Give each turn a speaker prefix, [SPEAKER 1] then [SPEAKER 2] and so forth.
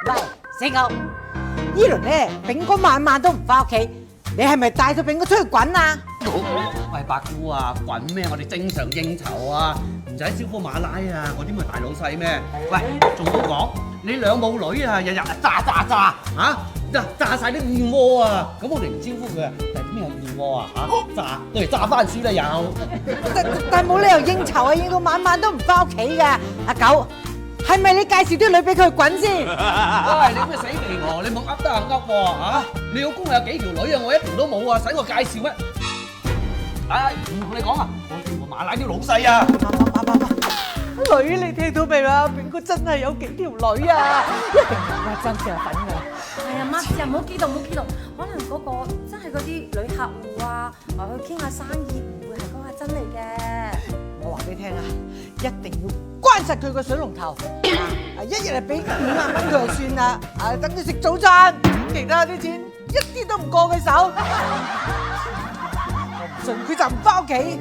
[SPEAKER 1] 喂，死狗！呢輪咧，炳哥晚晚都唔翻屋企，你係咪帶咗炳哥出去滾啊？
[SPEAKER 2] 喂，伯姑啊，滾咩？我哋正常應酬啊，唔使招呼馬拉啊，嗰啲咪大老細咩？喂，仲好講，你兩母女啊，日日炸嚇，炸晒啲燕窩啊，咁我哋唔招呼佢啊，但係咩係燕窩啊嚇？炸都嚟炸番薯啦又。
[SPEAKER 1] 但係冇理由應酬啊，應到晚晚都唔翻屋企㗎。阿狗，係咪你介紹啲女俾佢滾先？
[SPEAKER 2] 喂，你咩死肥鵝？你冇噏得噏喎嚇！你老公有幾條女啊？我一條都冇啊，使我介紹咩？唔同你講啊，我見過馬拉啲老細啊！
[SPEAKER 1] 女，你聽到未啦？炳哥真係有幾條女啊！一定係真嘅粉㗎。
[SPEAKER 3] 係啊，媽又唔好激動，可能嗰個真係嗰啲女客戶啊，話去傾下生意，唔會係嗰個真嚟嘅。
[SPEAKER 1] 我話俾你聽啊，一定要關實佢個水龍頭，一日係俾5萬蚊佢就算啦，等佢食早餐，其他啲錢一啲都唔過佢手。我唔信佢就唔翻屋企。